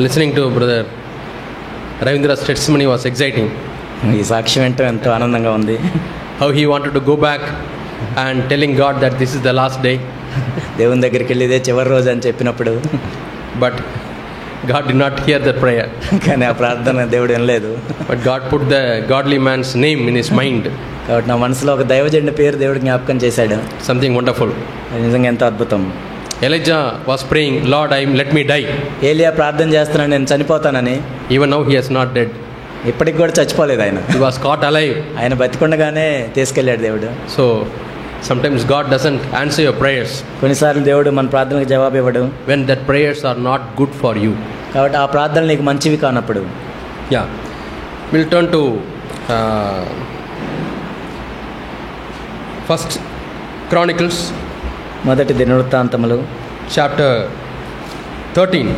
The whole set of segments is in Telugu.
Listening to Brother Ravindra's testimony was exciting. ఈ సాక్ష్యం ఏంటో ఎంతో ఆనందంగా ఉంది. How he wanted to go back and telling God that this is the last day. దేవుని దగ్గరికి వెళ్ళి ఇదే చివరి రోజు అని చెప్పినప్పుడు, But God did not hear that prayer. కానీ ఆ ప్రార్థన దేవుడు వినలేదు. But God put the godly man's name in his mind. కాబట్టి నా మనసులో ఒక దైవజనుడి పేరు దేవుడు జ్ఞాపకం చేశాడు. Something wonderful. అది నిజంగా ఎంతో అద్భుతం. Elijah was praying, Lord, let me die. ఏలియా ప్రార్థన చేస్తున్నాడు, నేను చనిపోతానని. Even now he is not dead. ఇప్పటికి కూడా చచ్చిపోలేదు ఆయన. He was caught alive. ఆయన బతికుండగానే తీసుకెళ్ళాడు దేవుడు. So sometimes God doesn't answer your prayers కొన్నిసార్లు దేవుడు మన ప్రార్థనకు జవాబు ఇవ్వడు, when that prayers are not good for you. కాబట్టి ఆ ప్రార్థనలు నీకు మంచివి కానప్పుడు. Yeah. We'll turn to First Chronicles మొదటి దినవృత్తాంతములు chapter 13.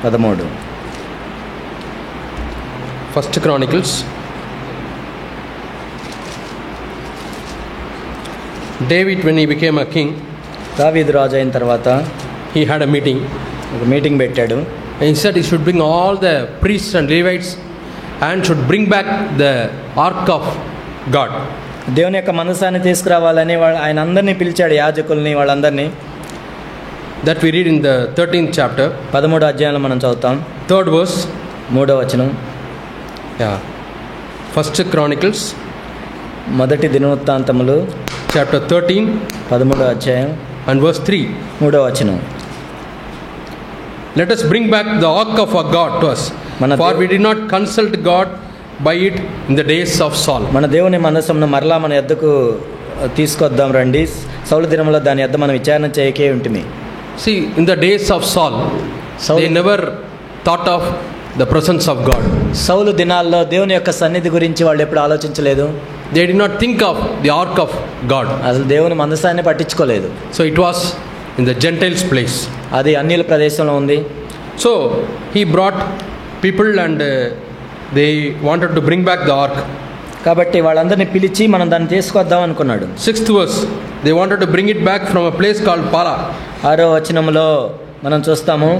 13. First Chronicles. David, when he became a king, దావీదు రాజు అయిన తర్వాత he had a meeting. ఒక మీటింగ్ పెట్టాడు. And he said he should bring all the priests and Levites and should bring back the ark of God. దేవుని యొక్క మనసాన్ని తీసుకురావాలని ఆయన అందరినీ పిలిచాడు, యాజకుల్ని, వాళ్ళందరినీ. That we read in the 13th chapter. 13వ అధ్యాయంలో మనం చదువుతాం. 3rd verse. 3వ వచనం. Yeah. First Chronicles. మొదటి దినవృత్తాంతములు chapter 13. 13వ అధ్యాయం. And verse 3. 3వ వచనం. Let us bring back the ark of our God to us, for we did not consult God by it in the days of Saul. మన దేవుని మనసును మరలా మన యొద్దకు తీసుకొద్దాం రండి. సౌలు దినములో దాని యొద్ద మనం విచారణ చేయకే ఉంటిమి. See, in the days of Saul, they never thought of the presence of God. సౌలు దినాల్లో దేవుని యొక్క సన్నిధి గురించి వాళ్ళు ఎప్పుడు ఆలోచించలేదు. They did not think of the ark of God. అసలు దేవుని మనసాన్ని పట్టించుకోలేదు. So it was in the Gentiles' place. అది అన్యుల ప్రదేశంలో ఉంది. So he brought people and they wanted to bring back the ark. కాబట్టి వాళ్ళందరినీ పిలిచి మనం దాన్ని తీసుకొద్దాం అనుకున్నాడు. 6th verse. They wanted to bring it back from a place called Bala. 6వ వచనంలో మనం చూస్తాము,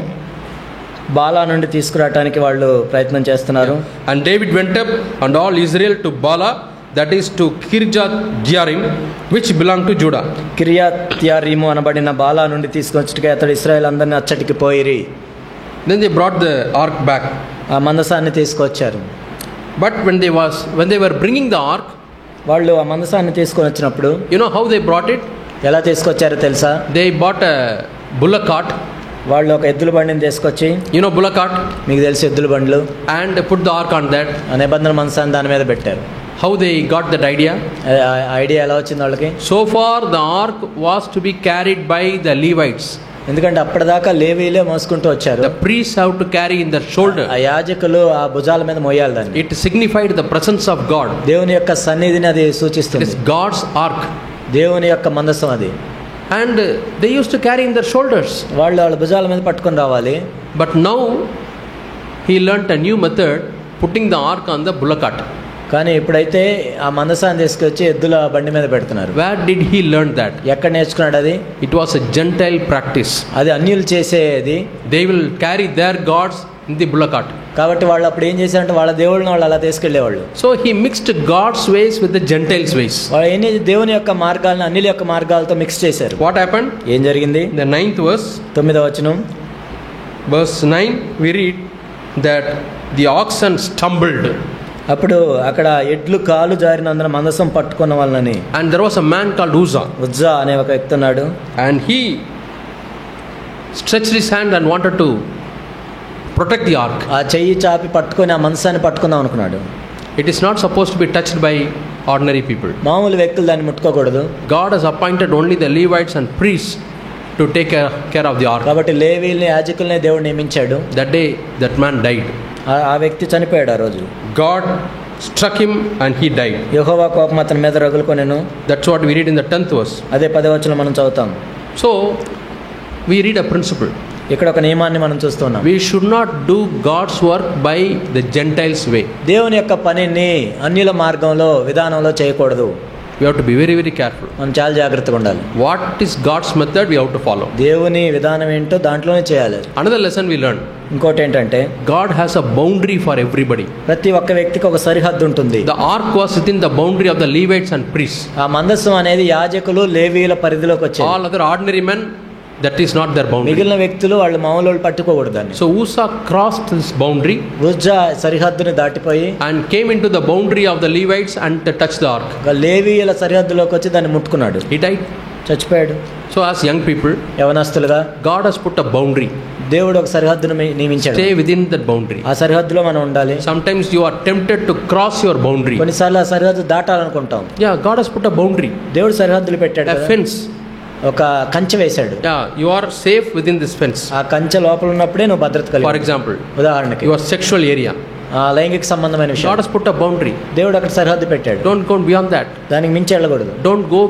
బాలా నుండి తీసుకురావడానికి వాళ్ళు ప్రయత్నం చేస్తున్నారు. And David went up and all Israel to Bala, that is to Kirjath Jearim, which belonged to Judah. కిర్యత్ Jearim అనబడిన బాలా నుండి తీసుకొచ్చుటకై అతడు ఇశ్రాయేల్ అందరినీ అచ్చటికి పోయిరి. Then they brought the ark back. ఆ మందసాన్ని తీసుకొచ్చారు. But when they were bringing the ark, వాళ్ళు ఆ మందసాన్ని తీసుకొని వచ్చినప్పుడు, you know how they brought it? ఎలా తీసుకొచ్చారో తెలుసా? They bought a bullock cart. వాళ్ళు ఒక ఎద్దుల బండిని తీసుకొచ్చి, you know bullock cart, మీకు తెలిసి ఎద్దుల బండ్లు, and put the ark on that. ఆ నిబంధన మందసాన్ని దాని మీద పెట్టారు. How they got that idea? Idea ఎలా వచ్చింది వాళ్ళకి? So far the ark was to be carried by the Levites. ఎందుకంటే అప్పటిదాకా లేవీలే మోసుకుంటూ వచ్చారు. The priests have to carry in their shoulder. ఆ యాజకులు ఆ భుజాల మీద మోయాలి దాన్ని. It signified the presence of God. దేవుని యొక్క సన్నిధిని అది సూచిస్తుంది. It is God's ark. దేవుని యొక్క మందసం అది. And they used to carry in their shoulders. వాళ్ళ భుజాల మీద పట్టుకొని రావాలి. But now he learnt a new method, putting the ark on the bullock cart. కానీ ఇప్పుడైతే ఆ మందసాన్ని తీసుకొచ్చి ఎద్దుల బండి మీద పెడుతున్నారు. Where did he learn that? ఎక్కడ నేర్చుకున్నాడు అది? It was a Gentile practice. అది అన్యులు చేసేది. They will carry their gods in the bullock cart. కాబట్టి వాళ్ళు అప్పుడు ఏం చేశారంటే వాళ్ళ దేవుళ్ళని వాళ్ళు అలా తీసుకెళ్లేవాళ్ళు. So he mixed God's ways with the Gentiles' ways. వాళ్ళు ఏం దేవుని యొక్క మార్గాలను అన్యుల యొక్క మార్గాలతో మిక్స్ చేశారు. What happened? ఏం జరిగింది? The 9th verse. 9వ వచనం. Verse 9 we read that the oxen stumbled. అప్పుడు అక్కడ ఎడ్లు కాలు జారినందున మందసం పట్టుకున్న వాళ్ళని. And there was a man called Uzzah అనే ఒక వ్యక్తి ఉన్నాడు. And he stretched his hand and wanted to protect the ark. ఆ చెయ్యి చాపి పట్టుకొని ఆ మందసాన్ని పట్టుకుందాం అనుకున్నాడు. It is not supposed to be touched by ordinary people. మామూలు వ్యక్తులు దాన్ని ముట్టుకోకూడదు. God has appointed only the Levites and priests to take care of the ark. కాబట్టి లేవీల్ని యాజకుల్ని దేవుడు నియమించాడు. That day that man died. ఆ వ్యక్తి చనిపోయాడు ఆ రోజు. God struck him and he died. యెహోవా కోపం అతని మీద రగులుకొనెను. That's what we read in the 10th verse. అదే 10వ వచనం మనం చదువుతాం. So we read a principle. ఇక్కడ ఒక నియమాన్ని మనం చూస్తున్నాం. We should not do God's work by the Gentiles way. దేవుని యొక్క పనిని అన్యుల మార్గంలో విధానంలో చేయకూడదు. We have to be very, very careful. మనం చాలా జాగ్రత్తగా ఉండాలి. What is God's method, we have to follow. దేవుని విధానం ఏంటో దాంట్లోనే చేయాలి. Another lesson we learn. ఇంకోటి ఏంటంటే God has a boundary for everybody. ప్రతి ఒక్క వ్యక్తికి ఒక సరిహద్దు ఉంటుంది. The ark was within the boundary of the Levites and priests. ఆ మందసం అనేది యాజకులు లేవీయుల పరిధిలోకి వచ్చేది. All other ordinary men, that is not their boundary. మిగిలిన వ్యక్తులు వాళ్ళు మామూలు వాళ్ళు పట్టుకోకూడదు దాన్ని. So Uzzah crossed this boundary Uzzah సరిహద్దుని దాటిపోయి and came into the boundary of the Levites and touched the ark. లేవీయుల సరిహద్దులోకి వచ్చి దాన్ని ముట్టుకున్నాడు. He died. చచ్చిపోయాడు. So as young people, యవనస్తులుగా God has put a boundary. దేవుడు ఒక సరిహద్దును నియమించాడు. Stay within that boundary. ఆ సరిహద్దులో మనం ఉండాలి. Sometimes you are tempted to cross your boundary. కొన్నిసార్లు ఆ సరిహద్దు దాటాలనుకుంటాం. Yeah, God has put a boundary. దేవుడు సరిహద్దులు పెట్టాడు. A fence. ఒక కంచె వేశాడు. Yeah, you are safe within this fence. ఆ కంచె లోపల ఉన్నప్పుడే నువ్వు భద్రత కలిగి. For example, ఉదాహరణకి your sexual area. లైంగిక సంబంధమైన విషయం. God has put a boundary. దేవుడు అక్కడ సరిహద్దు పెట్టాడు. Don't go beyond that. దానికి మించి వెళ్ళకూడదు. Don't go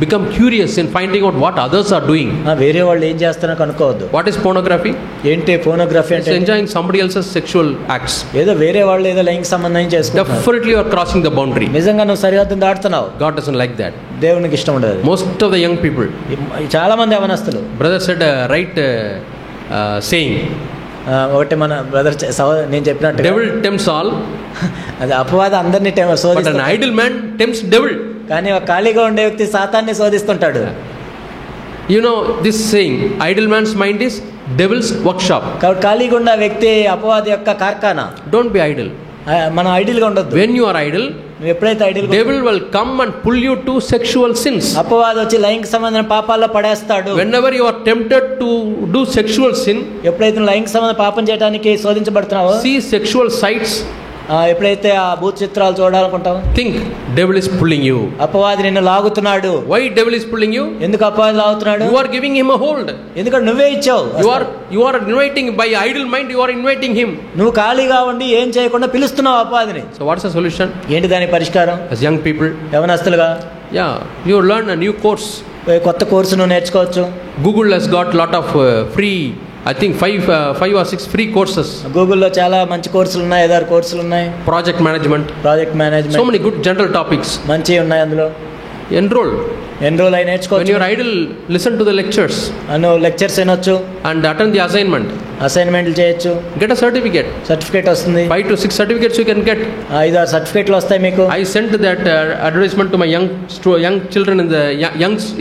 become curious in finding out what others are doing. వేరే వాళ్ళు ఏం చేస్తారో కనుక్కోవద్దు. What is pornography? ఏంటి పోనోగ్రఫీ అంటే? Enjoying somebody else's sexual acts. ఏదో వేరే వాళ్ళు ఏదో లైంగిక సంబంధం చేసుకుంటున్నారు. Definitely you are crossing the boundary. నిజంగా నువ్వు సరిహద్దును దాటుతున్నావు. God doesn't like that. దేవునికి ఇష్టం ఉండదు. Most of the young people. చాలా మంది యవనస్తులు. Brother said a right saying. ఒకటి మన బ్రదర్ నేను చెప్పినట్టు devil tempts all. అది అపవాది అందరినీ శోధిస్తాడు. But an idle man tempts devil. కానీ ఒక ఖాళీగా ఉండే వ్యక్తి సాతాన్ని శోధిస్తుంటాడు. You know this saying, idle man's mind is devil's workshop. కాబట్టి ఖాళీగా ఉన్న వ్యక్తి అపవాది యొక్క కార్ఖానా. Don't be idle. మనం ఐడిల్ గా ఉండొద్దు. When you are idle, నువ్వు ఎప్పుడైతే idol devil will come and pull you to sexual sins. అపవాది వచ్చి లైంగిక సంబంధమైన పాపాల్లో పడేస్తాడు. Whenever you are tempted to do sexual sin, ఎప్పుడైతే లైంగిక సంబంధ పాపం చేయడానికి శోధించబడుతున్నావో, see sexual sites, ఎప్పుడైతే ఆ భూత చిత్రాలు చూడాలనుకుంటావు, think devil is pulling you. అపవాది నిన్ను లాగుతున్నాడు. Why devil is pulling you? ఎందుకు అపవాది లాగుతున్నాడు? You are giving him a hold. ఎందుకంటే నువ్వే ఇచ్చావు. You are inviting by idle mind, you are inviting him. నువ్వు ఖాళీగా ఉండి ఏం చేయకుండా పిలుస్తున్నావు అపవాదిని. So what is the solution? ఏంటి దాని పరిష్కారం? As young people, యవనస్తులుగా, you learn a new course. కొత్త కోర్సు నువ్వు నేర్చుకోవచ్చు. Google has got lot of free, I think 5 or 6 free courses. గూగుల్లో చాలా మంచి కోర్సులు ఉన్నాయి, 5-6 కోర్సులు ఉన్నాయి. Project management, so many good general topics. మంచి ఉన్నాయి అందులో. Enroll అయి నేర్చుకోవచ్చు. When you are idle, listen to the lectures. నువ్వు లెక్చర్స్ వినొచ్చు. And attend the assignment. అసైన్మెంట్లు చేయొచ్చు. Get a certificate. సర్టిఫికేట్ వస్తుంది. 5 to 6 certificates you can get. 5-6 సర్టిఫికేట్లు వస్తాయి మీకు. I sent that advertisement to my young children in the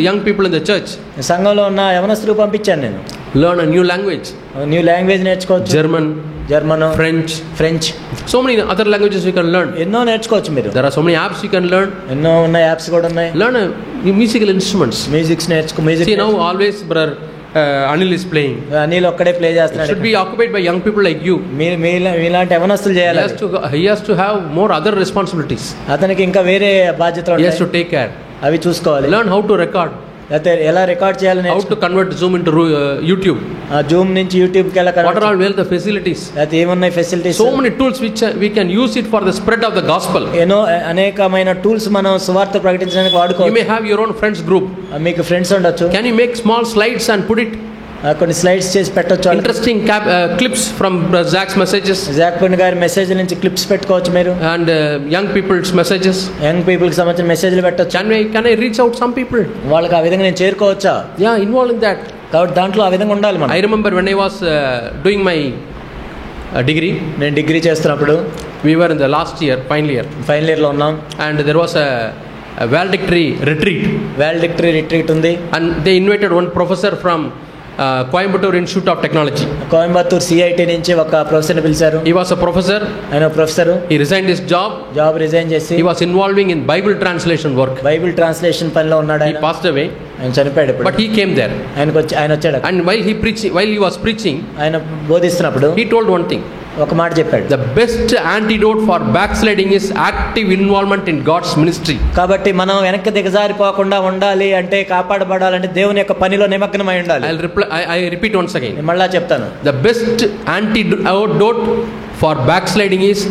young people in the church. సంఘంలో ఉన్న యవనస్తులకు పంపించాను నేను. Learn a new language. New language నేర్చుకోవచ్చు. German, French, so many other languages you can learn. ఎన్నో నేర్చుకోవచ్చు మీరు. There are so many apps you can learn. ఎన్నో ఉన్నాయి, యాప్స్ కూడా ఉన్నాయి. Learn musical instruments. మ్యూజిక్ నేర్చుకో. See now always brother Anil is playing. Anil ఒక్కడే ప్లే చేస్తున్నాడు. Should be occupied by young people like you. మీలాంటి యవనస్తులు చేయాలి. He has to have more other responsibilities. అతనికి ఇంకా వేరే బాధ్యతలు ఉంటాయి. He has to take care. అవి చూసుకోవాలి. Learn how to record. అయితే ఎలా రికార్డ్ చేయాలని, how to convert Zoom into YouTube. Zoom నుంచి యూట్యూబ్ కి ఎలా what are all well the facilities. అయితే ఏమున్నాయి facilities. so many tools which we can use it for the spread of the gospel. అనేకమైన టూల్స్ మనం సువార్త ప్రకటించడానికి వాడుకోవచ్చు. You may have your own friends group. మీకు ఫ్రెండ్స్ ఉండొచ్చు. Can you make small slides and put it? కొన్ని స్లైడ్స్ చేసి పెట్టొచ్చు. Interesting clips from Zach's messages. Jack పన్ గారి మెసేజ్ నుంచి క్లిప్స్ పెట్టుకోవచ్చు మీరు. And young people's messages. Young people కి సంబంధించిన మెసేజ్లు పెట్టొచ్చు. Can I reach out some people? వాళ్ళకి ఆ విధంగా నేను చేరుకోవచ్చా? Involved in that. కాబట్టి దాంట్లో ఆ విధంగా ఉండాలి మనం. I remember when I was doing my degree. నేను డిగ్రీ చేస్తున్నప్పుడు, we were in the last year, final year లో ఉన్నాం. And there was a valedictory retreat ఉంది. And they invited one professor from Coimbatore Institute of Technology. Coimbatore CIT నుంచి ఒక ప్రొఫెసర్ ని పిలిచారు. He was a professor. ఆయన professor. He resigned his job resign చేసి he was involving in Bible translation work. Bible translation పనిలో ఉన్నాడు. He passed away. ఆయన చనిపోయాడు. But he came there. ఆయన వచ్చాడు. And while he was preaching, ఆయన బోధిస్తున్నప్పుడు he told one thing. ఒక మాట చెప్పాడు. The best antidote for backsliding is active involvement in God's ministry. కాబట్టి మనం వెనక్కి దిగజారిపోకుండా ఉండాలి అంటే, కాపాడబడాలంటే దేవుని యొక్క పనిలో నిమగ్నమై ఉండాలి. I repeat once again. మళ్ళా చెప్తాను. The best antidote for backsliding is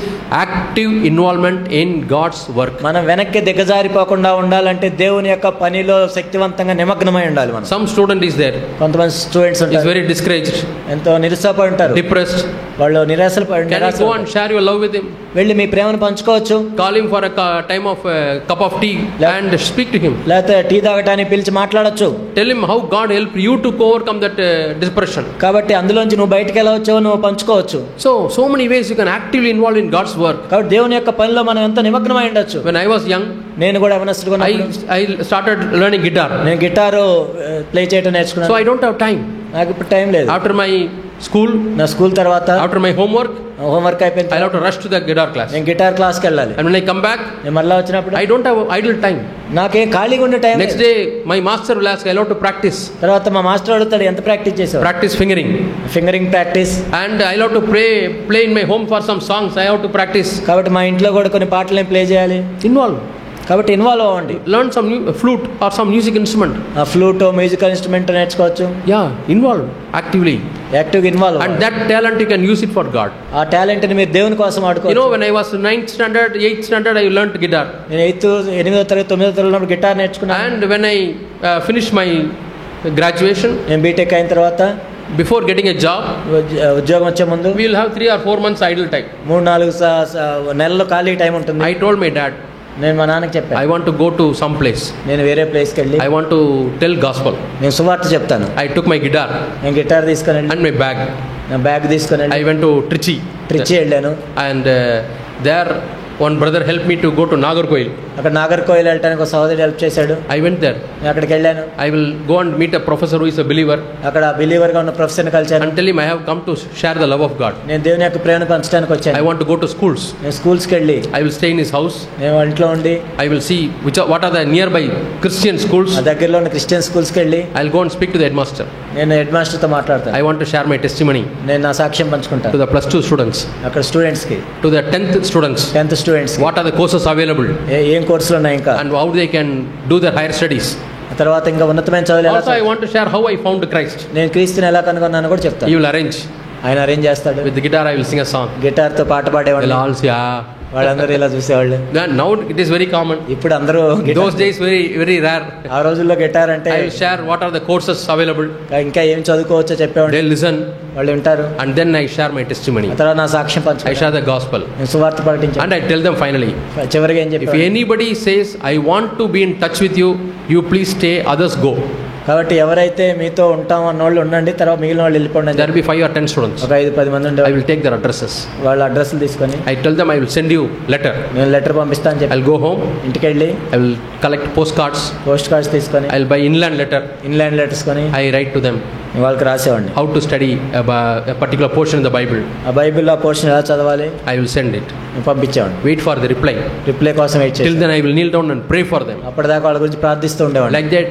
active involvement in God's work. మనం వెనక్కి దిగజారిపోకుండా ఉండాలంటే దేవుని యొక్క పనిలో శక్తివంతంగా నిమగ్నమై ఉండాలి మనం. Some student is there, కొంతమంది స్టూడెంట్స్ is ఉంటారు, very discouraged, ఎంతో నిరుత్సాహపడి ఉంటారు, depressed. వాళ్ళు నిరాశలు Can you go and share your love with him? వెళ్ళి మీ ప్రేమను పంచుకోవచ్చు. Call him for a time of cup of tea and speak to him. లేకపోతే టీ తాగటానికి పిలిచి మాట్లాడొచ్చు. Tell him how God helped you to overcome that depression. కాబట్టి అందులోంచి నువ్వు బయటకు ఎలా వచ్చావో నువ్వు పంచుకోవచ్చు. So many ways you can actively involve in God's work. కాబట్టి దేవుని యొక్క పనిలో మనం ఎంత నిమగ్నమై ఉండొచ్చు. When I was young, నేను కూడా యవనస్తుడిగా ఉన్నప్పుడు I started learning guitar. నేను గిటారు ప్లే చేయడం నేర్చుకున్నాను. So I don't have time. నాకు ఇప్పుడు టైం లేదు. After my school, నా స్కూల్ తర్వాత after my homework, హోంవర్క్ అయిపోయిన I have to rush to the guitar class. నేను గిటార్ క్లాస్కి వెళ్ళాలి. And when I come back, నేను మళ్ళీ వచ్చినప్పుడు I don't have idle time. నాకేం ఖాళీగా ఉండే time. Next day, my master will ask, I have to practice. తర్వాత మా మాస్టర్ అడుగుతాడు ఎంత ప్రాక్టీస్ చేసావు. Practice fingering. Fingering practice. And I have to play in my home for some songs. I have to practice. కాబట్టి మా ఇంట్లో కూడా కొన్ని పాటలు నేను ప్లే చేయాలి. Involve. కాబట్టి ఇన్వాల్వ్ అవ్వండి. Learn some flute or some music instrument. ఆ ఫ్లూట్ మ్యూజికల్ ఇన్స్ట్రుమెంట్ నేర్చుకోవచ్చు. Yeah, involve actively. యాక్టివ్గా involve. And that talent you can use it for God. ఆ టాలెంట్ని మీరు దేవుని కోసం వాడుకోవచ్చు. You know, when I was 9th standard, 8th standard, I learned guitar. నేను 8వ తరగతి 9వ తరగతి ఉన్నప్పుడు గిటార్ నేర్చుకున్నాను. And when I finished my graduation, నేను బీటెక్ అయిన తర్వాత before getting a job, ఉద్యోగం వచ్చే ముందు we will have 3 or 4 months idle time. 3-4 నెలలు ఖాళీ టైం ఉంటుంది. I told my dad, నేను మా నాన్నకి చెప్పాను, I want to go to some place. నేను వేరే ప్లేస్కి వెళ్ళి I want to tell gospel. నేను సువార్త చెప్తాను. I took my guitar నేను గిటార్ తీసుకొని వెళ్ళి and my bag. నా బ్యాగ్ తీసుకొని వెళ్ళి I went to Trichy. వెళ్ళాను. And there one brother helped me to go to Nagarkoil. అక్కడ నాగర్కోయిల్ వెళ్ళడానికి ఒక సహోదరుడు హెల్ప్ చేశాడు. I went there. నేను అక్కడికి వెళ్ళాను. I will go and meet a professor who is a believer. అక్కడ బిలీవర్గా ఉన్న ప్రొఫెసర్ని కలిశాను. And tell him I have come to share the love of God. నేను దేవుని యొక్క ప్రేమను పంచడానికి వచ్చాను. I want to go to schools. నేను స్కూల్స్కి వెళ్ళి I will stay in his house. నేను ఇంట్లో ఉండి I will see what are the nearby Christian schools. ఆ దగ్గరలో ఉన్న క్రిస్టియన్ స్కూల్స్కి వెళ్ళి I'll go and speak to the headmaster. నేను హెడ్ మాస్టర్తో మాట్లాడతాను. I want to share my testimony నేను నా సాక్ష్యం పంచుకుంటాను. to the plus 2 students, అక్కడ స్టూడెంట్స్కి, to the 10th students. 10th students What are the courses available ఏం కోర్సులు ఉన్నాయి ఇంకా, and how they can do their higher studies. తర్వాత ఇంకా ఉన్నతమైన చదువులు ఎలా. Also I want to share how I found Christ. నేను క్రీస్తుని ఎలా కనుగొన్నాను కూడా చెప్తాను. He will arrange. ఆయన అరేంజ్ చేస్తాడు. With the guitar I will sing a song. గిటార్తో పాట They'll పాడేవాళ్ళు. all say, వాళ్ళందరూ ఇలా చూసేవాళ్ళు. Now it is very common. ఇప్పుడు అందరూ Those days very rare. ఆ రోజుల్లో గిటార్ అంటే I will share what are the courses available. ఇంకా ఏం చదువుకోవచ్చో చెప్పేవాళ్ళు. They'll listen. వాళ్ళు వింటారు. And then I share my testimony. ఆ తర్వాత నా సాక్ష్యం I పంచుకుంటాను. share the gospel. నేను సువార్త ప్రకటించాను. And I tell them finally, చివరిగా ఏం if చెప్పాను, anybody says I want to be in touch with you, you please stay, others go. కాబట్టి ఎవరైతే మీతో ఉంటాం అన్నోళ్ళు ఉండండి, తర్వాత మిగిలిన వాళ్ళు వెళ్ళిపోండి. There will be 5 or 10 students. ఒక 5-10 మంది ఉండే I will take their addresses. వాళ్ళ అడ్రస్లు తీసుకొని I tell them I will send you letter. నేను లెటర్ పంపిస్తాను చెప్పి I'll go home. ఇంటికి వెళ్ళి I will collect postcards. Post cards తీసుకొని I'll buy inland letter. Inland letters కొని I write to them వాళ్ళకి రాసేవాడిని. how to study a particular portion in the Bible. ఆ బైబిల్లో ఆ పోర్షన్ ఎలా చదవాలి I will send it. నేను పంపించేవాడిని. Wait for the reply. Reply కోసం వెయిట్ Till చేసి then I will kneel down and pray for them. అప్పటిదాకా వాళ్ళ గురించి ప్రార్థిస్తూ ఉండేవాడిని. Like that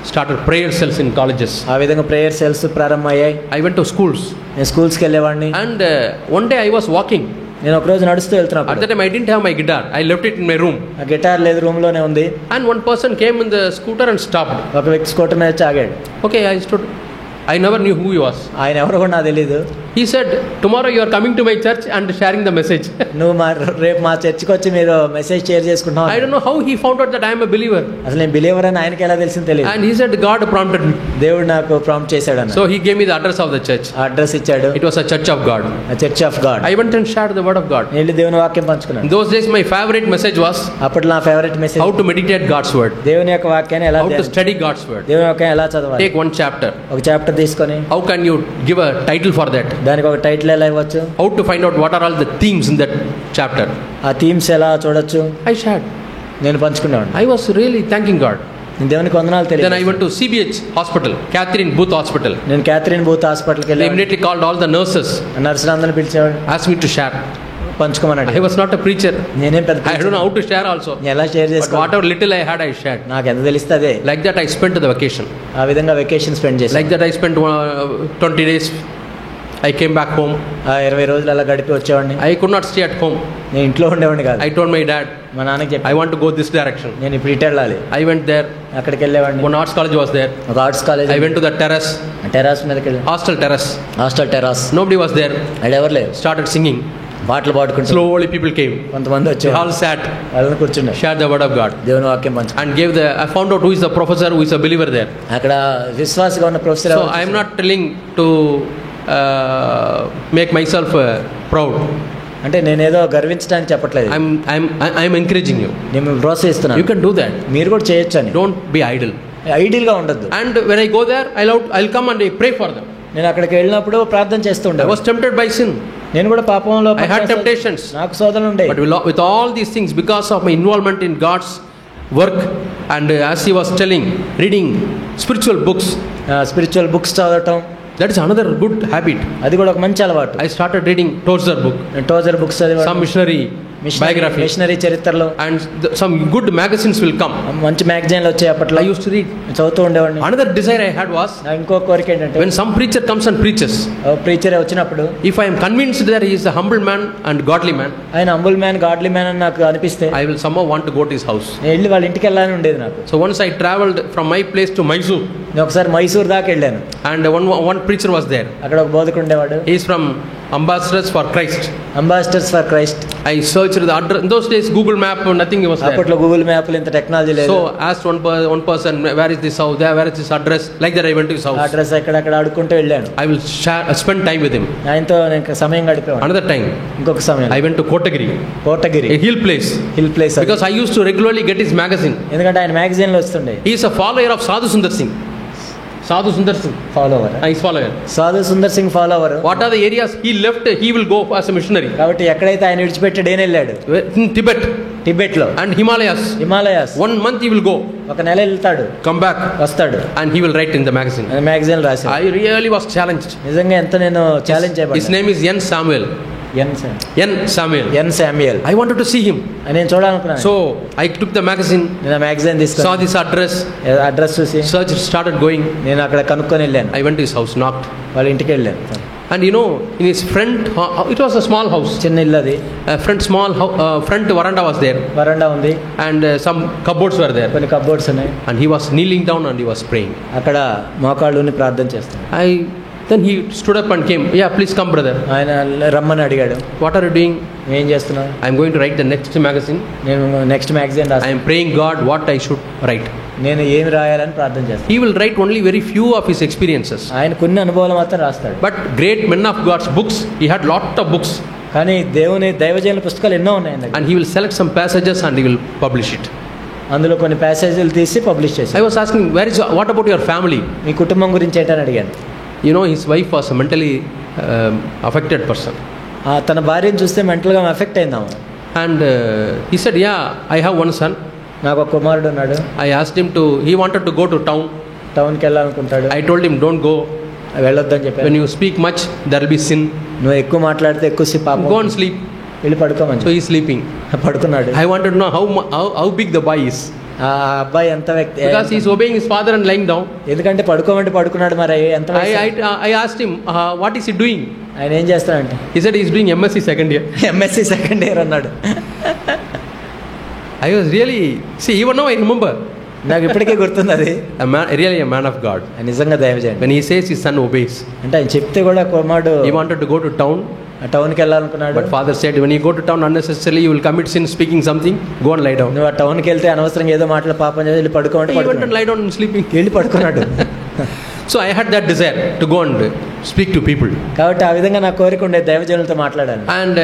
started prayer cells in colleges. ఆ విధంగా ప్రేయర్ సెల్స్ ప్రారంభమయ్యాయి. I went to schools. నేను స్కూల్స్కి వెళ్ళేవాడిని. And one day I was walking. నేను ఒకరోజు నడుస్తూ At వెళ్తున్నప్పుడు that time I didn't have my guitar. I left it in my room. ఆ గిటార్ లేదు, రూమ్లోనే ఉంది. And one person came in the scooter and stopped. ఒక వ్యక్తి స్కూటర్ మీద వచ్చి ఆగాడు. Okay, I stood. I never knew who he was. ఆయన ఎవరు కూడా నాకు తెలీదు. He said, tomorrow you are coming to my church and sharing the message. నువ్వు రేపు మా చర్చికి వచ్చి మీరు మెసేజ్ షేర్ చేసుకుంటున్నావు. I don't know how he found out that I am a believer. అసలు నేను బిలీవర్ అని ఆయనకి ఎలా తెలిసింది తెలియదు. And he said, God prompted me. దేవుడు నాకు ప్రాంప్ట్ చేశాడు అన్న. So he gave me the address of the church. ఆ అడ్రస్ ఇచ్చాడు. It was a church of God. ఆ church of God. I went and shared the word of God. నేను వెళ్ళి దేవుని వాక్యం పంచుకున్నాను. In those days my favorite message was అప్పుడు నా favourite message how to meditate God's word. దేవుని యొక్క వాక్యాన్ని ఎలా How to study God's word. దేవుని వాక్యం ఎలా చదవాలి. Take one chapter. ఒక చాప్టర్ తీసుకొని How can you give a title for that? దానికి ఒక టైటిల్ ఎలా ఇవ్వచ్చు. How to find out what are all the themes in that chapter? ఆ థీమ్స్ ఎలా చూడొచ్చు. I shared. నేను పంచుకున్నాను. I was really thanking God. నేను దేవునికి వందనాలు తెలియదు. Then I went to CBH hospital, Catherine Booth Hospital. నేను క్యాథరిన్ బూత్ హాస్పిటల్కి They వెళ్ళి immediately called all the nurses, నర్సులు అందరిని పిలిచేవాడు, asked me to share. పంచుకోమన్నాడు. I was not a preacher. నేనేం పెద్ద I don't know how to share also. నేను ఎలా షేర్ But చేసుకోవాలి. whatever little I had, I shared. నాకు ఎంత తెలిస్తే అదే. Like that I spent the vacation. ఆ విధంగా వెకేషన్ స్పెండ్ చేసి Like that I spent 20 days. I came back home. ఆ 20 రోజులు అలా గడిపి వచ్చేవాడిని. I could not stay at home. నేను ఇంట్లో ఉండేవాడిని కాదు. I told my dad, మా నాన్నకి చెప్పి I want to go this direction. నేను ఇప్పుడు ఇటు వెళ్ళాలి. I went there. అక్కడికి వెళ్ళేవాడిని. One arts college was there. ఒక arts college. I went to the terrace, టెరాస్ మీదకి వెళ్ళి hostel terrace. Hostel టెరాస్. Nobody was there. అక్కడ ఎవరు లేరు. Started singing. పాటలు పాడుకుంటూ Slowly people came. కొంతమంది They వచ్చి all sat, వాళ్ళని కూర్చున్నారు, shared the word of God, దేవుని వాక్యం పంచు. and gave the. I found out who is the professor, who is a believer there. అక్కడ విశ్వాసగా ఉన్న professor. So I am not telling to make myself proud. అంటే నేనేదో గర్వించడానికి చెప్పట్లేదు, I am encouraging you. నేను ప్రోత్సహిస్తున్నాను. You can do that. మీరు కూడా చేయొచ్చు అని. Don't be idle. ఐడియల్ గా ఉండద్దు. And when I go there, I'll come and I pray for them. నేను అక్కడికి వెళ్ళినప్పుడు ప్రార్థన చేస్తూ I ఉంటాను. was tempted by sin. నేను కూడా పాపంలో I had temptations. నాకు శోధనలు ఉండే. But with all these things, because of my involvement in God's work, and as he was telling, reading spiritual books, spiritual books చదవటం, that is another good habit. అది కూడా ఒక మంచి అలవాటు. I started reading Tozer book, Tozer books చదివాను, some missionary biography, మిషనరీ చరిత్రలో, and some good magazines will come. మంచి మ్యాగజైన్లు వచ్చాయి అప్పట్లో. I used to read. చదువుతూ ఉండేవాడిని. Another desire I had was, ఇంకో కోరిక ఏంటంటే, when some preacher comes and preaches, preacher వచ్చినప్పుడు, if I am convinced that he is a humble man and godly man, ఆయన హంబుల్ మ్యాన్ గాడ్లీ మ్యాన్ అని నాకు అనిపిస్తే, I will somehow want to go to his house. నేను వెళ్ళి వాళ్ళ ఇంటికి వెళ్ళాలని ఉండేది నాకు. So once I traveled from my place to Mysore, నేను ఒకసారి మైసూర్ దాకా వెళ్ళాను. and one preacher was there. అక్కడ ఒక బోధకుడు ఉండేవాడు. He is from Ambassadors for Christ. Ambassadors for Christ. I searched the address. In those days, Google Map, nothing was there. అప్పట్లో గూగుల్ మ్యాప్లు ఇంత టెక్నాలజీ లేదు. So asked one person, where is this house? Where is this address? Like that, I went to his house. Address ఎక్కడక్కడ అడుక్కుంటూ వెళ్ళాను. I will spend time with him. ఆయనతో నేను సమయం గడిపేవాడు. Another time, ఇంకొక సమయం I went to Kotagiri, Kotagiri, a hill place, hill place. because I used to regularly get his magazine. ఎందుకంటే ఆయన మ్యాగజైన్లు వస్తుండే. He is a follower of Sadhu Sundar Singh. Sadhu Sundar Singh. Follower. His follower. సాధు Sundar Singh follower. What are the areas he left? He will go as a missionary. కాబట్టి ఎక్కడైతే ఆయన విడిచిపెట్టాడు ఏం వెళ్ళాడు? In Tibet టిబెట్ లో and Himalayas. Himalayas. 1 month he will go, ఒక నెల వెళ్తాడు, come back, వస్తాడు, and he will write in the magazine. Magazine రాశాడు. I really was challenged. నిజంగా ఎంత నేను ఛాలెంజ్ His చేయబడ్డా. name is N. Samuel. N. Samuel. N Samuel. I wanted to see him. నేను చూడాలనుకున్నాను. So I took the magazine, నేను మ్యాగజైన్ saw తీసుకుని this address, అడ్రస్ చూసి search started going. నేను అక్కడ కనుక్కొని వెళ్ళాను. I went to his house, knocked, వాళ్ళ ఇంటికి వెళ్ళాను. and in his front, it was a small house. చిన్న ఇల్లు అది. Front veranda was there, వరండా ఉంది, and some cupboards were there. కొన్ని కప్బోర్డ్స్ ఉన్నాయి. And he was kneeling down and he was praying. అక్కడ మోకాళ్ళుని ప్రార్థన చేస్తాను. Then he stood up and came. Yeah, please come, brother. ఆయన రమ్మని అడిగాడు. What are you doing? ఏం చేస్తున్నావు? I am going to write the next magazine. నేను నెక్స్ట్ మ్యాగజైన్ I రాస్తాను. am praying God what I should write. నేను ఏమి రాయాలని ప్రార్థన చేస్తాను. He will write only very few of his experiences. ఆయన కొన్ని అనుభవాలు మాత్రం రాస్తాడు. But great men of God's books, he had lot of books. కానీ దేవుని దైవజనుల పుస్తకాలు ఎన్నో ఉన్నాయి ఆయన దగ్గర. And he will select some passages and he will publish it. అందులో కొన్ని ప్యాసేజీలు తీసి పబ్లిష్ చేశాడు. I was asking, what about your family? మీ కుటుంబం గురించి ఏంటని అడిగాను. His wife was a mentally affected person. తన భార్యను చూస్తే మెంటల్గా effect అయిందాము. And he said, yeah, I have one son. నాకు ఒక కుమారుడు ఉన్నాడు. I asked him he wanted to go to town. టౌన్కి వెళ్ళాలనుకుంటాడు. I told him, don't go. వెళ్ళొద్దని చెప్పాను. When you speak much, there will be sin. నువ్వు ఎక్కువ మాట్లాడితే ఎక్కువ పాపం. Go and sleep. వెళ్ళి పడుకోమని. So he is sleeping. పడుకున్నాడు. I wanted to know how big the boy is. ఆ అబ్బాయి ఎంత వ్యక్తి, because he is obeying his father and lying down. ఎందుకంటే పడుకోమంటే పడుకున్నాడు. మరి ఎంత I asked him, what is he doing? ఆయన ఏం చేస్తాడంటే, he said he is doing MSc second year. MSc second year అన్నాడు. I was really, even now I remember. నాకు ఇప్పటికే గుర్తుంది అది. Really a man of God. నిజంగా దైవజనుడు. When he says his son obeys. అంటే ఆయన చెప్తే కూడా కుమారుడు, he wanted to go to town. టౌన్కి వెళ్ళాలనుకున్నాడు. But father said, when you go to town unnecessarily, you will commit sin speaking something. Go and lie down. నువ్వు ఆ టౌన్కి వెళ్తే అనవసరంగా ఏదో మాటలు పాపం చేసి వెళ్ళి పడుకోమంటే he went and lie down and sleeping. వెళ్ళి పడుకున్నాడు. So I had that desire to go and speak to people. కాబట్టి ఆ విధంగా నా కోరిక ఉండే దైవజనులతో మాట్లాడాను. And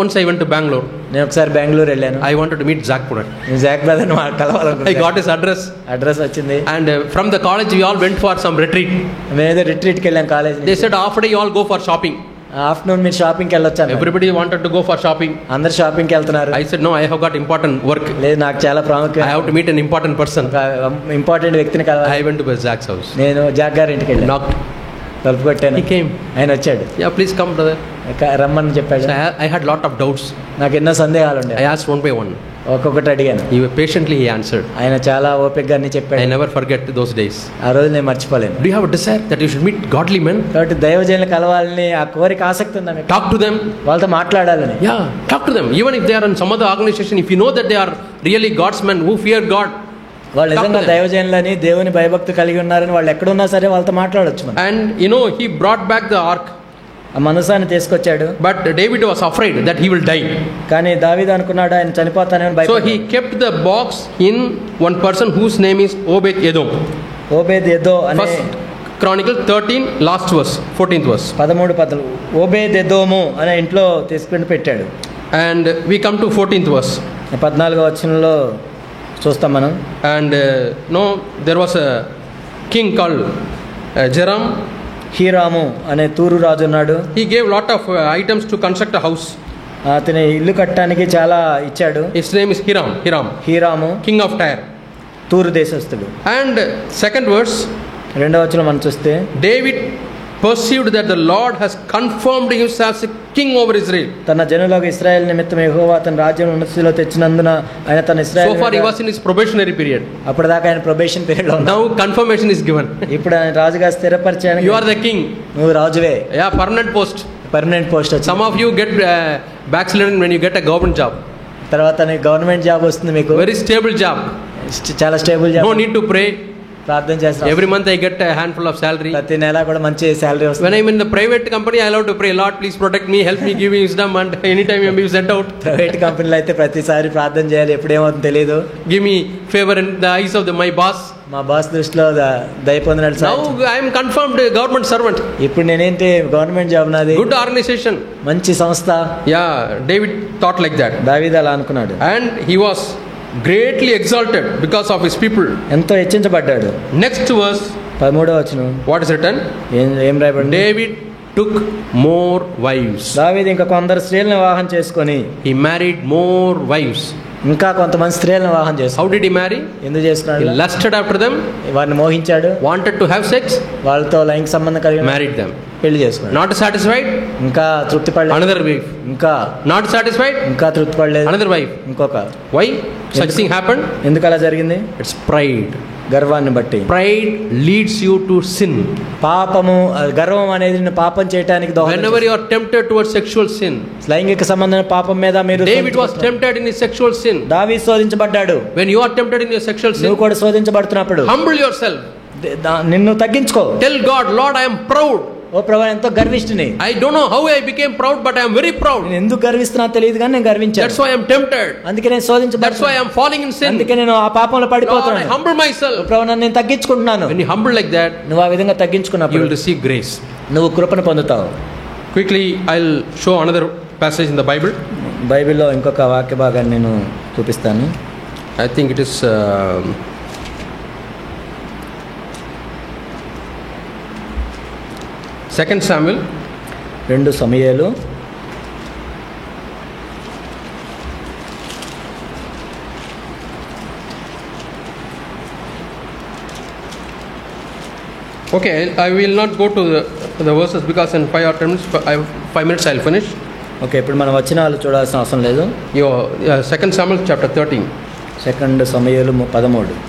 once I went to Bangalore. నేను ఒకసారి బెంగళూరు వెళ్ళాను. I wanted to meet Zach Purat. నేను జాక్ బ్రదర్ని కలవాలనుకున్నాను. I got his address. Address వచ్చింది. And from the college we all went for some retreat. మేమేదో రిట్రీట్కి వెళ్ళాం college. They said after you all go for shopping. Afternoon మీరు షాపింగ్కి వెళ్ళొచ్చాను. Everybody wanted to go for shopping. అందరు షాపింగ్కి వెళ్తున్నారు. I said no, I have got important work. లేదు, నాకు చాలా ప్రాముఖ్యం. I have to meet an important person. Important వ్యక్తిని కలవాలి. I went to Zach's house. నేను జాక్ గారి ఇంటికి వెళ్ళాను. Knocked. తలుపు కొట్టాను. He came. ఆయన వచ్చాడు. Yeah, please come, brother. రమ్మని చెప్పాడు. So I had lot of doubts. నాకు ఎన్నో సందేహాలు ఉండే. I asked one by one. ఒక్కొక్కటి అడిగాను. Patiently he answered. ఆయన చాలా ఓపికగా అన్ని చెప్పాడు. I never forget those days. ఆ రోజు నేను మర్చిపోలేను. Do you have a desire that you should meet godly men? కాబట్టి దైవజనులు కలవాలని ఆ కోరిక ఆసక్తి ఉందా మీకు? Talk to them. వాళ్ళతో మాట్లాడాలని. Yeah, talk to them. Even if they are in some other organization, if you know that they are really God's men who fear God. వాళ్ళు నిజంగా దైవజనులని దేవుని భయభక్తి కలిగి ఉన్నారని వాళ్ళు ఎక్కడున్నా సరే వాళ్ళతో మాట్లాడొచ్చు. And he brought back the ark. ఆ మందసాన్ని తీసుకొచ్చాడు. But David was afraid that he will die. కానీ దావీదు అనుకున్నాడు ఆయన చనిపోతానని So భయపడ్డాడు. he kept the box in one person whose name is Obed-Edom. ఓబేద్ ఎదో అనే First Chronicle 13, last verse, 14th verse. 13 ఓబేద్ ఎదోము అనే ఇంట్లో తీసుకుని పెట్టాడు. And we come to 14th verse. 14వ వచనంలో చూస్తాం మనం. And no, there was a king called Joram. Hiram అనే తూరు రాజు ఉన్నాడు. He gave lot of items to construct a house. అతని ఇల్లు కట్టడానికి చాలా ఇచ్చాడు. His name is Hiram. Hiram King of Tyre. తూరు దేశస్థుడు. And second verse, 2వ వచనం మనం చూస్తే David perceived that the Lord has confirmed himself as a king over Israel. తన జనులకు ఇశ్రాయేలు నిమిత్తం యెహోవా తన రాజ్యం ఉన్నతిలో తెచ్చినందున ఆయన తన So far he was in his probationary period. అప్పటిదాకా ఆయన ప్రొబేషన్ పీరియడ్ లో ఉన్నాడు. Now confirmation is given. ఇప్పుడు ఆయన రాజుగా స్థిరపరిచాను. You are the king. నువ్వు రాజువే. Yeah, permanent post. Permanent post వచ్చింది. Some of you get backslidden when you get a government job. తర్వాత నీకు గవర్నమెంట్ జాబ్ వస్తుంది. మీకు Very stable job. చాలా stable job. No need to pray. ప్రార్థన చేస్తాం. Every month I get a handful of salary. ప్రతి నెల కూడా మంచి శాలరీ వస్తుంది. When I'm in the private company, I love to pray, Lord, please protect me, help me, give me wisdom, and anytime I'm being sent out, private కంపెనీలో అయితే ప్రతిసారి ప్రార్థన చేయాలి. ఎప్పుడేమవుతుందో తెలియదు. give me favor in the eyes of my boss. మా బాస్ దృష్టిలో దయ పొందినట్టు. Now I am confirmed government servant. ఇప్పుడు నేనేంటి గవర్నమెంట్ జాబ్ నాది. Good organization. మంచి సంస్థ. Yeah, David thought like that. దావీదు అలా అనుకున్నాడు. And he was greatly exalted because of his people. ఎంతో హెచ్చించబడ్డాడు. Next verse, 13వ వచనం what is written? ఏం రాయబడింది? David took more wives. దావీదు ఇంకా కొందరు స్త్రీలను వివాహం చేసుకొని He married more wives. ఇంకా కొంతమంది స్త్రీలను వివాహం చేసుకున్నాడు. How did he marry? ఎందుకు He చేసుకున్నాడు? lusted after them, వారిని మోహించాడు. wanted to have sex, వాళ్ళతో లైంగిక సంబంధం కలిగి married them. పెళ్లి చేసుకున్నాడు. Not satisfied, ఇంకా తృప్తి పడలేదు. another wife. ఇంకా Not satisfied, ఇంకా తృప్తి పడలేదు. another wife. ఇంకొక. Why such thing happened? ఎందుకు అలా జరిగింది? It's pride. గర్వాన్ని బట్టి. Pride leads you to sin. పాపము, గర్వం అనేది నిన్ను పాపం చేయడానికి దోహదం Whenever you are tempted towards sexual sin, లైంగిక సంబంధమైన పాపం మీద మీరు. David was tempted in his sexual sin. దావీదు శోధించబడ్డాడు. When you are tempted in your sexual sin, నువ్వు కూడా శోధించబడుతున్నప్పుడు humble yourself. నిన్ను తగ్గించుకో. Tell God, Lord, I am proud. ఓ ప్రభువా, ఎంతో గర్విష్ఠుని. I don't know how I became proud, but I am very proud. నేను ఎందుకు గర్విస్తున్నా తెలియదు కానీ నేను గర్వించాను. That's why I am tempted. అందుకే నేను శోధించబడ్డాను. That's why I am falling in sin. అందుకే నేను ఆ పాపంలో Lord, I పడిపోతున్నాను. humble myself. ప్రభువా, నన్ను నేను తగ్గించుకుంటున్నాను. When you humble like that, నువ్వు ఆ విధంగా you తగ్గించుకున్నప్పుడు will receive grace. నువ్వు కృపను పొందుతావు. Quickly, I'll show another passage in the Bible. బైబిల్లో ఇంకొక వాక్య భాగాన్ని నేను చూపిస్తాను. I think it is 2 Samuel. 2 Samuel. Okay, I will not go to the verses because in 5 or 10 minutes, 5 minutes I'll finish. Okay, ఇప్పుడు మనం వచనాలు చూడాల్సిన అవసరం లేదు. 2 Samuel chapter 13. 2 సమూయేలు 13.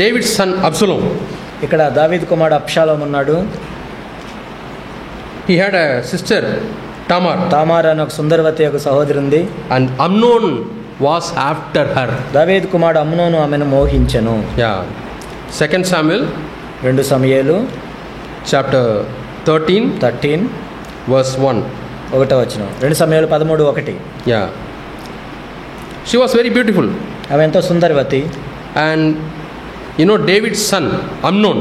David's son Absalom. ఇక్కడ దావీదు కుమారుడు అబ్షాలోము ఉన్నాడు. He had a sister Tamar. తామార్ అనే ఒక సుందరవతి ఒక సహోదరి ఉంది. And Amnon was after her. దావీదు కుమారుడు అమ్నోను ఆమెను మోహించెను. Yeah. 2 Samuel 2 సమూయేలు chapter 13 verse 1. 1వ వచనం. 2 సమూయేలు 13:1. Yeah. She was very beautiful. ఆమె ఎంతో సుందరవతి. And you know David's son Amnon.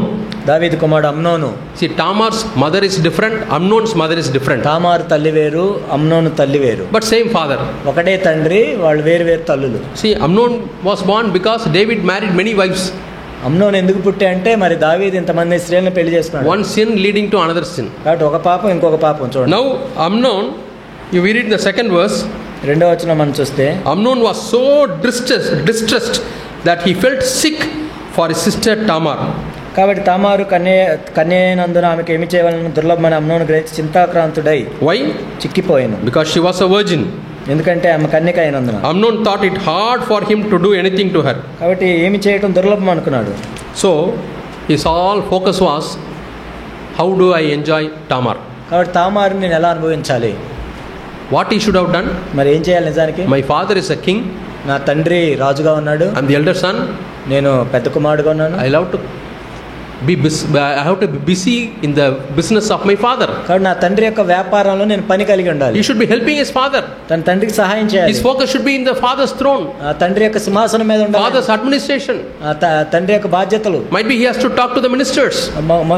దావీదు కుమారుడు అమ్నోను. See, Tamar's mother is different, Amnon's mother is different. తామారు తల్లి వేరు, అమ్నోను తల్లి వేరు. But same father. ఒకటే తండ్రి, వాళ్ళు వేరు వేరు తల్లులు. See, Amnon was born because David married many wives. అమ్నోను ఎందుకు పుట్టే అంటే మరి దావీదు ఇంతమంది స్త్రీలను పెళ్లి చేసుకున్నాడు. One sin leading to another sin. కాబట్టి ఒక పాపం ఇంకొక పాపం చూడండి. Now Amnon, you read in the second verse. 2వ వచనం మనం చూస్తే Amnon was so distressed that he felt sick for his sister Tamar. కాబట్టి తామారు కన్య అయినందున ఆమెకు ఏమి చేయవాలని దుర్లభమని అమ్నోను గ్రహించి చింతాక్రాంతుడై. Why? చిక్కిపోయాను. Because she was a virgin. ఎందుకంటే ఆమె కన్యక అయినందున. Amnon thought it hard for him to do anything to her. కాబట్టి ఏమి చేయటం దుర్లభం అనుకున్నాడు. So his all focus was, how do I enjoy Tamar? కాబట్టి తామారుని నేను ఎలా అనుభవించాలి? What he should have done? మరి ఏం చేయాలి నిజానికి? My father is a king. నా తండ్రి రాజుగా ఉన్నాడు. I'm the elder son. నేను పెద్ద కుమారుడుగా ఉన్నాను. I love to I have to be busy in the business of my father. కాబట్టి నా తండ్రి యొక్క వ్యాపారంలో నేను పని కలిగి ఉండాలి. He should be helping his father. తన తండ్రికి సహాయం చేయాలి. His focus should be in the father's throne. ఆ తండ్రి యొక్క సింహాసనం మీద ఉండాలి. Father's administration. తండ్రి యొక్క బాధ్యతలు. Might be he has to talk to the ministers.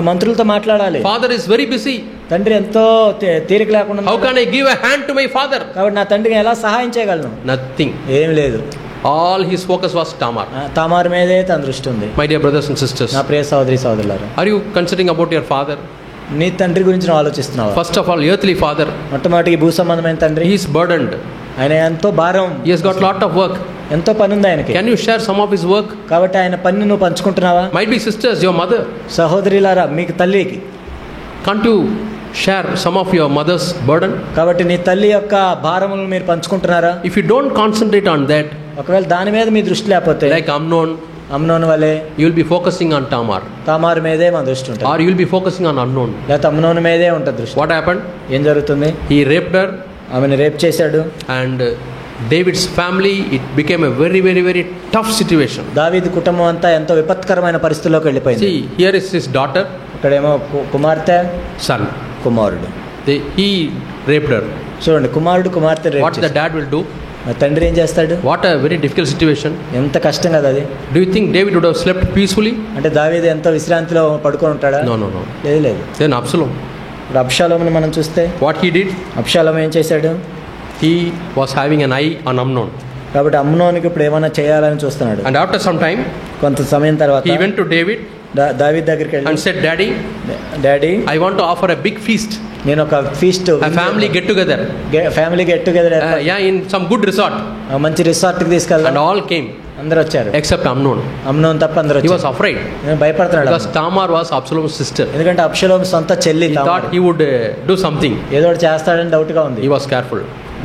మంత్రులతో మాట్లాడాలి. Father is very busy. తండ్రి ఎంతో తీరిక లేకుండా. How can I give a hand to my father? కాబట్టి నా తండ్రికి ఎలా సహాయం చేయగలను? Nothing. ఏం లేదు. All his focus was Tamar. తామార్ మీదే తన దృష్టి ఉంది. My dear brothers and sisters, నా ప్రియ సహోదరి సహోదరులారా, are you considering about your father? నీ తండ్రి గురించి నువ్వు ఆలోచిస్తున్నావా? First of all, earthly father. మొట్టమొదటి భూ సంబంధమైన తండ్రి. He is burdened. ఆయన ఎంతో భారం. He has got lot of work. ఎంతో పని ఉంది ఆయనకి. Can you share some of his work? కాబట్టి ఆయన పని నువ్వు పంచుకుంటున్నావా? Might be sisters, your mother. సహోదరిలారా, మీకు తల్లికి. Can't you share some of your mother's burden? కాబట్టి నీ తల్లి యొక్క భారములను మీరు పంచుకుంటున్నారా? If you don't concentrate on that, ఒకవేళ దాని మీద మీ దృష్టి లేకపోతే, like Amnon వలే, you will be focusing on Tamar. తామారు మీదే మన దృష్టి ఉంటుంది. Or you will be focusing on Amnon. లేకపోతే అమ్నోను మీదే ఉంటుంది దృష్టి. What happened? ఏం జరుగుతుంది? He raped her. ఆమెను రేప్ చేశాడు. And David's family, it became a very, very, very tough situation. దావీదు కుటుంబం అంతా ఎంతో విపత్కరమైన పరిస్థితిలోకి వెళ్ళిపోయింది. See, here is his daughter. ఇక్కడేమో కుమార్తె, son, కుమారుడు. He raped her. చూడండి, కుమారుడు కుమార్తె rape What the dad will do? తండ్రి ఏం చేస్తాడు? What a very difficult situation. ఎంత కష్టం కదా అది. Do you think David would have slept peacefully? అంటే దావీదు ఎంతో విశ్రాంతిలో పడుకొని ఉంటాడా? No. లేదు. Then Absalom. ఇప్పుడు అబ్షాలోమును మనం చూస్తే What he did? అబ్షాలోము ఏం చేశాడు? He was having an eye on Amnon. కాబట్టి అమ్నోనికి ఇప్పుడు ఏమైనా చేయాలని చూస్తున్నాడు. And after some time, కొంత సమయం తర్వాత he went to David దావీదు దగ్గరికి వెళ్ళి and said, Daddy, I want to offer a big feast. నేను ఒక feast, a family get together. Family get together, in some good resort. మంచి రిసార్ట్ కి తీసుకెళ్దాం. And all came. అందరూ వచ్చారు except Amnon. అమ్నోన్ తప్ప అందరూ వచ్చారు. He was afraid. నేను భయపడుతున్నాడు. Because Tamar was Absalom's sister. ఎందుకంటే అబ్షాలోము సొంత చెల్లి. He thought he would do something. ఏదో ఒకటి చేస్తాడని డౌట్ గా ఉంది. He was careful.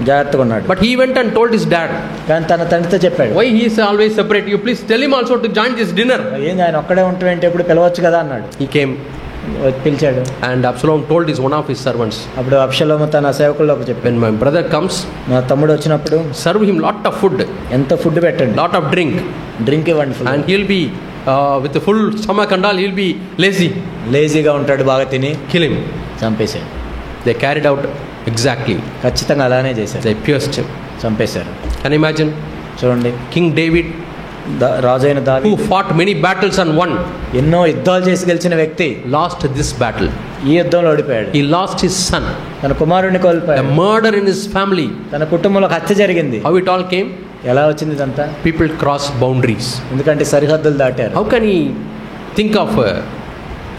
జాగ్రత్తగా ఉన్నాడు. But he went and told his dad. కానీ తన తండ్రితో చెప్పాడు. Why he is always separate? You please tell him also to join this dinner. ఏంది ఆయన ఒక్కడే ఉంటే ఎప్పుడు పిలవచ్చు కదా అన్నాడు. He came. పిలిచాడు. And Absalom told one of his servants. అప్పుడు అబ్షాలోము తన సేవకుల్లోకి చెప్పాడు, when my brother comes, నా తమ్ముడు వచ్చినప్పుడు serve him lot of food. ఎంత ఫుడ్ పెట్టండి. lot of drink ఇవ్వండి. and he'll be with a full stomach and all, he'll be లేజీగా ఉంటాడు, బాగా తిని. kill him. చంపేశాడు. They carried out exactly. ఖచ్చితంగా అలానే చేశారు. They pierced him. చంపేశారు. Can you imagine? చూడండి, King David, రాజైన దావీదు, who fought many battles and won, ఎన్నో యుద్ధాలు చేసి గెలిచిన వ్యక్తి, lost this battle. ఈ యుద్ధంలో ఓడిపోయాడు. He lost his son. తన కుమారుడిని కోల్పోయాడు. A murder in his family. తన కుటుంబంలో హత్య జరిగింది. How it all came? ఎలా వచ్చింది ఇదంతా? People cross boundaries. ఎందుకంటే సరిహద్దులు దాటారు. How can he think of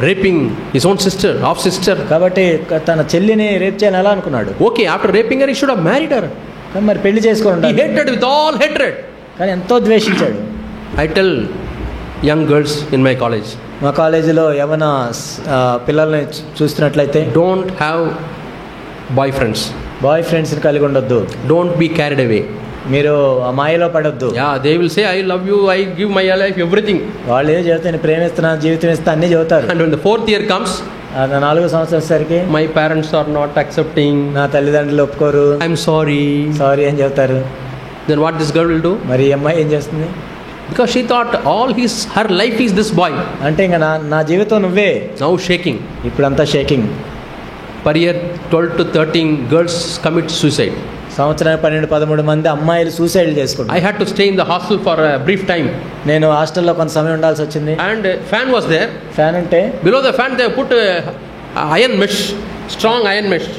raping his own sister, half sister? కాబట్టి తన చెల్లిని రేప్ చేయాలని ఎలా అనుకున్నాడు? Okay, after raping her, he should have married her. కానీ మరి పెళ్లి చేసుకోండి. He hated with all hatred. కానీ ఎంతో ద్వేషించాడు. I tell young girls in my college, మా కాలేజీలో యవన పిల్లల్ని చూస్తున్నట్లయితే, don't have boyfriends. బాయ్ ఫ్రెండ్స్ని కలిగి ఉండొద్దు. Don't be carried away. మీరు ఆ మాయలో పడొద్దు. Yeah, they will say, I love you, I give my life, everything. వాళ్ళు ఏదో చెబుతాను, ప్రేమిస్తున్నా, జీవితం ఇస్తా, అన్నీ చెబుతారు. And when the 4th year comes, 4వ సంవత్సరం వచ్చేసరికి, my parents are not accepting. నా తల్లిదండ్రులు ఒప్పుకోరు. I'm sorry అని చెబుతారు. Then what this girl will do? మరి ఈ అమ్మాయి ఏం చేస్తుంది? Because she thought her life is this boy. అంటే ఇంకా నా జీవితం నువ్వే. Now shaking. ఇప్పుడంతా shaking. Per year 12 to 13 girls commit suicide. సంవత్సరానికి 12-13 మంది అమ్మాయిలు సూసైడ్ చేసుకుంటారు. I had to stay in the hostel for a brief time. నేను హాస్టల్లో కొంత సమయం ఉండాల్సి వచ్చింది. And fan was there. Fan ఉంటే below the fan they put iron mesh, strong iron mesh.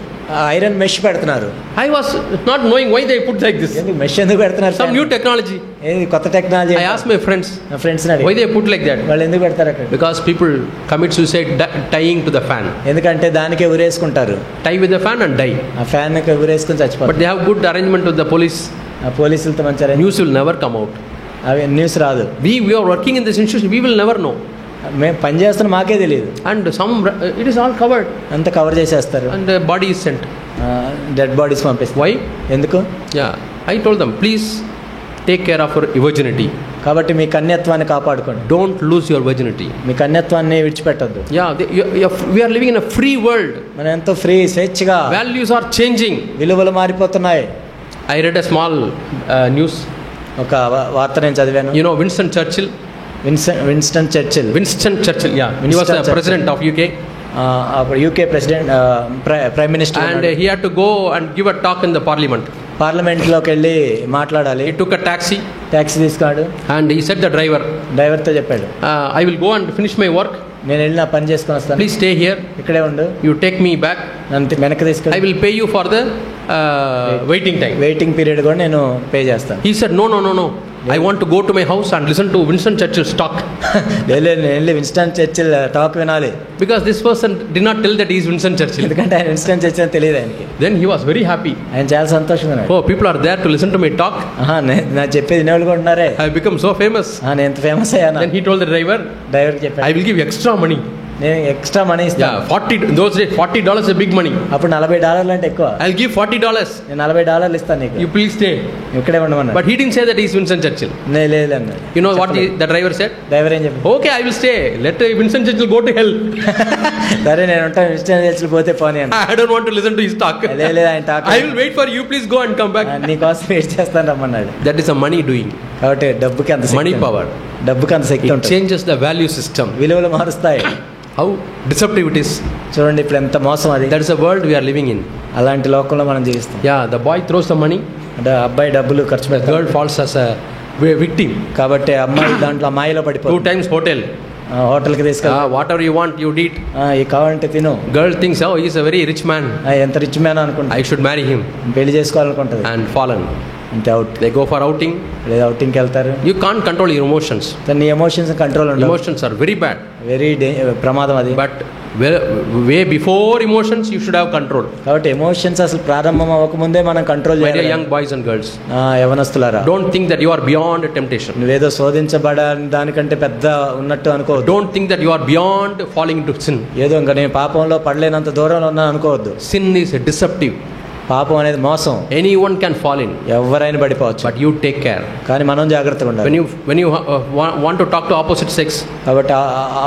Iron mesh పెడుతున్నారు. I was not knowing why they put like this. ఎందుకు మెష్ ఎందుకు పెడుతున్నారు? Some new technology. ఏది కొత్త technology? I asked my friends. నా ఫ్రెండ్స్ ని why they put like that? వాళ్ళు ఎందుకు పెడతారు అక్కడ? Because people commit suicide tying to the fan. ఎందుకంటే దానికే ఉరేసుకుంటారు. Tie with the fan and die. ఆ ఫ్యాన్ కి ఉరేసుకొని చచ్చిపోతారు. But they have good arrangement with the police. ఆ పోలీసులతో మంచి news will never come out. అవి న్యూస్ రాదు. We are working in this institution, we will never know. మేము పని చేస్తున్న మాకే తెలియదు. And it is all covered. అంత కవర్ చేసేస్తారు. And the body is sent. Dead bodies పంపిస్తారు. Why? ఎందుకు? Yeah, I told them, please take care of your virginity. కాబట్టి మీ కన్యత్వాన్ని కాపాడుకోండి. Don't lose your virginity. Me కన్యత్వాన్ని విడిచిపెట్టొద్దు. Yeah, we are living in a free world. మనం ఎంతో ఫ్రీ, స్వేచ్ఛగా. Values are changing. విలువలు మారిపోతున్నాయి. I read a small news. ఒక వార్త నేను చదివాను. Winston Churchill. Winston Churchill. Winston Churchill, yeah. He was Winston the Churchill. president of UK. అప్పుడు UK president prime minister. And he had to go and give a talk in the parliament. పార్లమెంట్లోకి వెళ్ళి మాట్లాడాలి. He took a taxi taxi తీసుకున్నాడు. and he said the driver, డ్రైవర్తో చెప్పాడు, I will go and finish my work. నేను వెళ్ళి నా పని చేసుకొని వస్తాను, Please stay here. ఇక్కడే ఉండు, You take me back. నన్ను వెనక్కి I తీసుకెళ్ళి will pay you for the waiting time. Waiting period కూడా నేను పే చేస్తాను. He said, No. I want to go to my house and listen to Winston Churchill's talk. లేదు నేను వెళ్ళి విన్స్టన్ చర్చిల్ టాక్ వినాలి, Because this person did not tell that he is Winston Churchill. ఎందుకంటే ఆయన విన్స్టన్ చర్చిల్ అని తెలియదు ఆయనకి. Then he was very happy. ఆయన చాలా సంతోషంగా ఉన్నాడు. Oh, people are there to listen to my talk. నా చెప్పేది వినేవాళ్ళు కూడా ఉన్నారే, I have become so famous. నేను ఎంత ఫేమస్ అయ్యాను. Then he told the driver, డ్రైవర్కి చెప్పాను, I will give you extra money. నేను ఎక్స్ట్రా మనీ ఇస్తాను. Yeah, 40, those days $40 is a big money. అప్పుడు $40 అంటే ఎక్కువ. I'll give $40. నేను $40 ఇస్తాను నీకు, You please stay. ఇక్కడే ఉండమన్నా. But he didn't say that he is Winston Churchill. లేదు అన్నాడు. You know what the driver said? Driver ఏం చెప్పి, Okay, I will stay. Let Winston Churchill go to hell. సరే నేను ఉంటాను, విన్స్టన్ చర్చిల్ పోతే పోనీ అన్న. I don't want to listen to his talk. లేదు ఆయన talk, I will wait for you. Please go and come back. నీకోసం వెయిట్ చేస్తాను రమ్మన్నాడు. That is a money doing. కాబట్టి డబ్బుకి అంత శక్తి Money ఉంది. power. డబ్బుకి అంత శక్తి It ఉంటుంది. changes the value system. విలువలు మారుస్తాయి. How deceptive it is. చూడండి ఇప్పుడు ఎంత మోసం అది. That is the world we are living in. అలాంటి లోకంలో మనం జీవిస్తాం. Yeah, the boy throws the money. అంటే అబ్బాయి డబ్బులు ఖర్చు The పెడతాడు, girl falls as a victim. కాబట్టి అమ్మాయి దాంట్లో మాయలో 2 పడిపోతుంది. times hotel. హోటల్కి తీసుకెళ్తా, Whatever you want, you eat. ఈ కావాలంటే తిను. Girl thinks, oh, he's a very rich man. ఎంత రిచ్ మ్యాన్ అనుకుంటా, I should marry him. పెళ్లి చేసుకోవాలనుకుంటుంది, And fallen. అంతే out. They go for outing. లేదా అవుటింగ్కి వెళ్తారు. You can't control your emotions. నీ ఎమోషన్స్ కంట్రోల్ ఉండవు. Emotions are very bad. Very ప్రమాదం అది. But way before emotions, you should have control. కాబట్టి ఎమోషన్స్ అసలు ప్రారంభం అవ్వకముందే మనం కంట్రోల్ My dear చేయాలి. young boys and girls, యవనస్తులారా, don't think that you are beyond temptation. నువ్వేదో శోధించబడని దానికంటే పెద్ద ఉన్నట్టు అనుకోవద్దు. Don't think that you are beyond falling into sin. ఏదో ఇంకా నేను పాపంలో పడలేనంత దూరంలో ఉన్నా అనుకోవద్దు. Sin is deceptive. పాపం అనేది మోసం, Anyone can fall in. ఎవరైనా పడిపోవచ్చు. But you take care. కానీ మనం జాగ్రత్తగా ఉండాలి. When you want to talk to opposite sex, కాబట్టి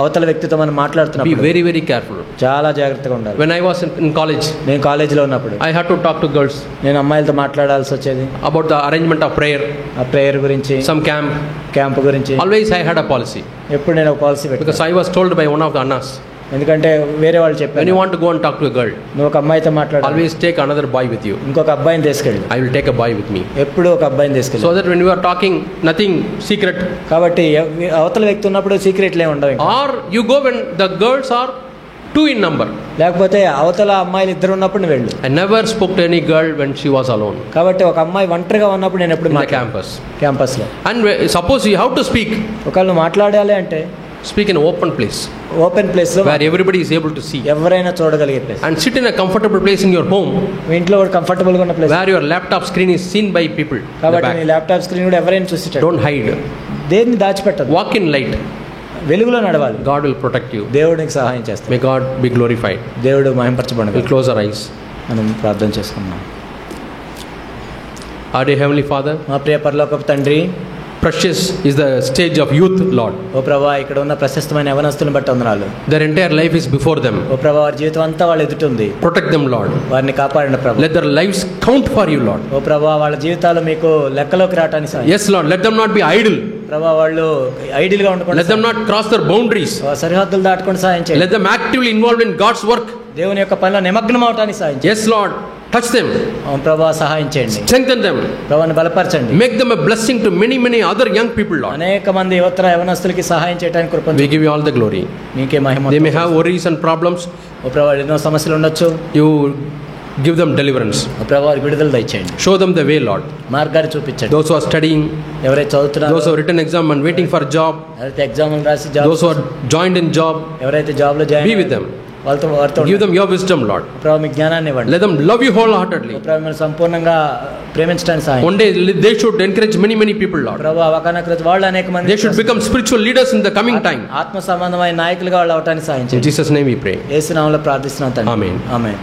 అవతల వ్యక్తితో మనం be మాట్లాడుతున్నప్పుడు very, very careful. చాలా జాగ్రత్తగా ఉండాలి. When I was in college, నేను కాలేజీలో ఉన్నప్పుడు I had to talk to girls నేను అమ్మాయిలతో మాట్లాడాల్సి వచ్చేది. about the arrangement of prayer, ఆ ప్రేయర్ గురించి, some camp. క్యాంప్ గురించి. Always I had a policy. ఎప్పుడు నేను ఒక పాలసీ Because పెట్టాను, I was told by one of the annas, ఎందుకంటే వేరే వాళ్ళు when చెప్పారు, you want to go and talk to a girl, నువ్వు ఒక అమ్మాయితో మాట్లాడాలి, always take another boy with you. ఇంకొక అబ్బాయిని తీసుకెళ్ళి. I will take a boy with me. ఎప్పుడు ఒక అబ్బాయిని So తీసుకెళ్ళి. that when you are talking, nothing secret. కాబట్టి అవతల వ్యక్తి ఉన్నప్పుడు సీక్రెట్లే ఉండవు ఇంకా. Or you go when the girls are 2 in number. లేకపోతే అవతల అమ్మాయిలు ఇద్దరు ఉన్నప్పుడు నువ్వు వెళ్ళు. I never spoke to any girl when she was alone కాబట్టి ఒక అమ్మాయి ఒంటరిగా ఉన్నప్పుడు నేను ఎప్పుడు in the campus. క్యాంపస్లో. And suppose you have to speak, ఒకవేళ నువ్వు మాట్లాడాలి అంటే speak in an open place open ప్లేస్లో, where everybody is able to see. ఎవరైనా చూడగలిగే place. And sit in a comfortable place in your home మీ ఇంట్లో కూడా కంఫర్టబుల్గా ఉన్న place. where your laptop screen is seen by people. in the కాబట్టి నీ back. ల్యాప్టాప్ స్క్రీన్ కూడా ఎవరైనా చూసేటట్టు. Don't hide. దేన్ని దాచిపెట్టదు. Walk in light. వెలుగులో నడవాలి. God will protect you. దేవుడు నీకు సహాయం చేస్తాడు. May God be glorified. దేవుడు మహింపరచబడను. We'll close our eyes. మనం ప్రార్థన చేసుకున్నాం. Our dear Heavenly Father, మా ప్రియ పరలోకపు తండ్రి, precious is the stage of youth, Lord. ఓ ప్రభా, ఇక్కడ ఉన్న ప్రశస్తమైన యవనస్తులను బట్టి వందనాలు. Their entire life is before them. ఓ ప్రభా, వారి జీవితం అంతా వాళ్ళ ఎదుట ఉంది. Protect them, Lord. వారిని కాపాడండి ప్రభా. Let their lives count for you, Lord. ఓ ప్రభా, వాళ్ళ జీవితాలు మీకు లెక్కలోకి రావటానికి సాయం. Yes, Lord. Let them not be idle. ప్రభా, వాళ్ళు ఐడియల్ గా ఉండకుండా, Let them not cross their boundaries. సరిహద్దులు దాటుకొని సాయం చేయండి. Let them actively involved in God's work. దేవుని యొక్క పనిలో నిమగ్నం అవటానికి సాయం చేయండి. Yes, Lord. Touch them. ప్రభా, సహాయం చేయండి. Strengthen them. ప్రభువుని బలపరచండి. Make them a blessing to many, many other young people, Lord. అనేక మంది యవనస్తులకి సహాయం చేయడానికి కృప. We give you all the glory. నీకే మహిమ. They may have worries and problems. ఓ ప్రభా, ఎన్నో సమస్యలు ఉండొచ్చు. You give them deliverance. ఓ ప్రభా, వారికి విడుదల దయచేయండి. Show them the way, Lord. మార్గాన్ని చూపించండి. Those who are studying, ఎవరైతే చదువుతున్నారో, those who have written exam and waiting for a job, ఎవరైతే ఎగ్జామ్లు రాసి job, those who are joined in job, ఎవరైతే జాబ్లో జాయిన్, be with them. వారితో Give them your wisdom, Lord. ప్రభు, మీ జ్ఞానాన్ని ఇవ్వండి. Let them love you wholeheartedly. ప్రభు, మీరు సంపూర్ణంగా ప్రేమించడానికి సహాయం. One day they should encourage many, many people, Lord. ప్రభు, అవకాశం వాళ్ళు అనేక మంది, They should become spiritual leaders in the coming time. ఆత్మ సంబంధమైన నాయకులుగా వాళ్ళు అవటానికి సహాయం In చేయండి. Jesus' name we pray. యేసు నామములో ప్రార్థిస్తున్నాను తండ్రి. Amen. ఆమేన్.